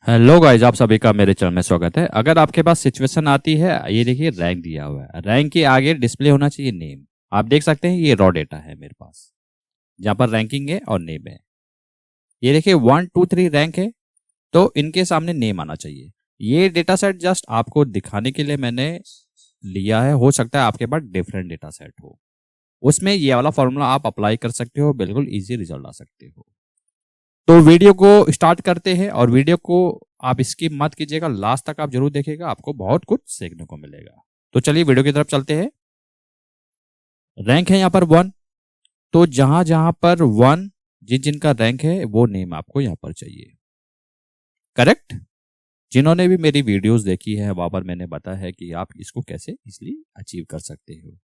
Hello guys, आप सभी का मेरे चैनल में स्वागत है। अगर आपके पास सिचुएशन आती है, ये देखिए रैंक दिया हुआ है, रैंक के आगे डिस्प्ले होना चाहिए नेम। आप देख सकते हैं ये रॉ डेटा है मेरे पास, जहाँ पर रैंकिंग है और नेम है। ये देखिए 1 2 3 रैंक है, तो इनके सामने नेम आना चाहिए। ये डेटा सेट जस्ट आपको दिखाने के लिए मैंने लिया है। हो सकता है आपके पास डिफरेंट डेटा सेट हो, उसमें ये वाला फॉर्मूला आप अप्लाई कर सकते हो, बिल्कुल ईजी रिजल्ट आ सकते हो। तो वीडियो को स्टार्ट करते हैं, और वीडियो को आप स्किप मत कीजिएगा, लास्ट तक आप जरूर देखिएगा, आपको बहुत कुछ सीखने को मिलेगा। तो चलिए वीडियो की तरफ चलते हैं। रैंक है यहाँ पर 1, तो जहां जहां पर 1 जिनका रैंक है वो नेम आपको यहाँ पर चाहिए। करेक्ट। जिन्होंने भी मेरी वीडियोस देखी है वहां पर मैंने बताया है कि आप इसको कैसे इजिली अचीव कर सकते हो।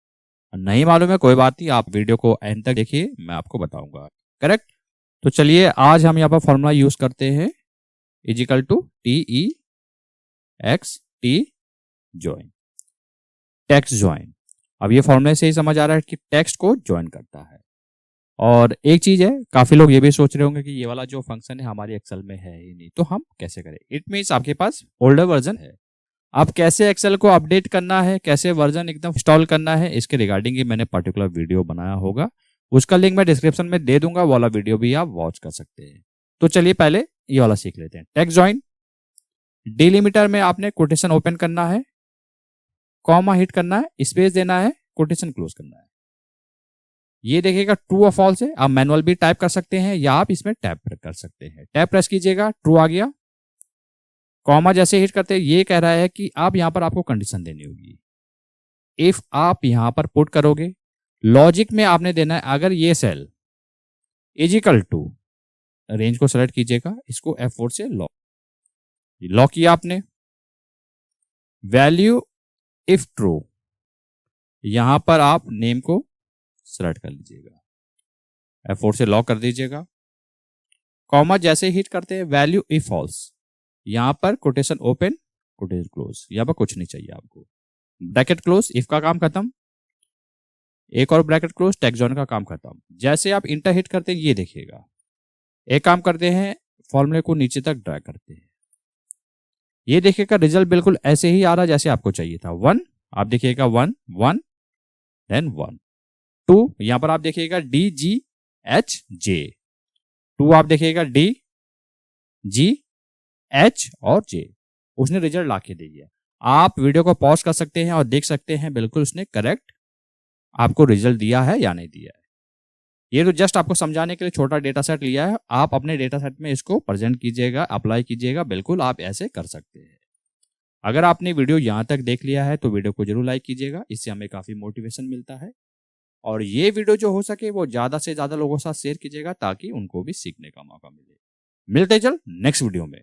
नहीं मालूम है कोई बात नहीं, आप वीडियो को एंड तक देखिए, मैं आपको बताऊंगा। करेक्ट। तो चलिए आज हम यहाँ पर फॉर्मूला यूज करते हैं, is equal to TEXT join, text join. अब ये फॉर्मूले से ही समझ आ रहा है कि टेक्स्ट को ज्वाइन करता है। और एक चीज है, काफी लोग ये भी सोच रहे होंगे कि ये वाला जो फंक्शन है हमारी एक्सेल में है ही नहीं, तो हम कैसे करें। इट मीन्स आपके पास ओल्डर वर्जन है, आप कैसे एक्सेल को अपडेट करना है, कैसे वर्जन एकदम इंस्टॉल करना है, इसके रिगार्डिंग ही मैंने पर्टिकुलर वीडियो बनाया होगा। उसका लिंक मैं डिस्क्रिप्शन में दे दूंगा, वो वाला वीडियो भी आप वॉच कर सकते हैं। तो चलिए पहले ये वाला सीख लेते हैं। टेक्स्ट ज्वाइन, डिलिमिटर में आपने कोटेशन ओपन करना है, कॉमा हिट करना है, स्पेस देना है, कोटेशन क्लोज करना है। ये देखिएगा ट्रू और फॉल्स है। आप मैनुअल भी टाइप कर सकते हैं या आप इसमें टैप कर सकते हैं। टैप प्रेस कीजिएगा, ट्रू आ गया। कॉमा जैसे हिट करते हैं, ये कह रहा है कि आप यहां पर आपको कंडीशन देनी होगी। इफ आप यहां पर पुट करोगे, लॉजिक में आपने देना है अगर ये सेल इजिकल टू, रेंज को सेलेक्ट कीजिएगा, इसको F4 से लॉक किया आपने। वैल्यू इफ ट्रू, यहां पर आप नेम को सेलेक्ट कर लीजिएगा, F4 से लॉक कर दीजिएगा। कॉमा जैसे हिट करते हैं, वैल्यू इफ फॉल्स, यहां पर कोटेशन ओपन, कोटेशन क्लोज, यहां पर कुछ नहीं चाहिए आपको। ब्रैकेट क्लोज, इफ का काम खत्म, एक और ब्रैकेट क्लोज, टेक्स्ट जॉइन का काम खत्म। जैसे आप इंटर हिट करते हैं, ये देखिएगा। एक काम करते हैं, फॉर्मूले को नीचे तक ड्रैग करते हैं, ये देखिएगा रिजल्ट बिल्कुल ऐसे ही आ रहा जैसे आपको चाहिए था। 1, आप देखिएगा 1 1 देन 1 2, यहां पर आप देखिएगा DGH J, 2 आप देखिएगा DGH और J, उसने रिजल्ट ला के दे दिया। आप वीडियो को पॉज कर सकते हैं और देख सकते हैं बिल्कुल उसने करेक्ट आपको रिजल्ट दिया है या नहीं दिया है। ये तो जस्ट आपको समझाने के लिए छोटा डेटा सेट लिया है, आप अपने डेटा सेट में इसको प्रेजेंट कीजिएगा, अप्लाई कीजिएगा, बिल्कुल आप ऐसे कर सकते हैं। अगर आपने वीडियो यहां तक देख लिया है तो वीडियो को जरूर लाइक कीजिएगा, इससे हमें काफी मोटिवेशन मिलता है। और ये वीडियो जो हो सके वो ज्यादा से ज्यादा लोगों के साथ शेयर कीजिएगा, ताकि उनको भी सीखने का मौका मिले। मिलते चल नेक्स्ट वीडियो में।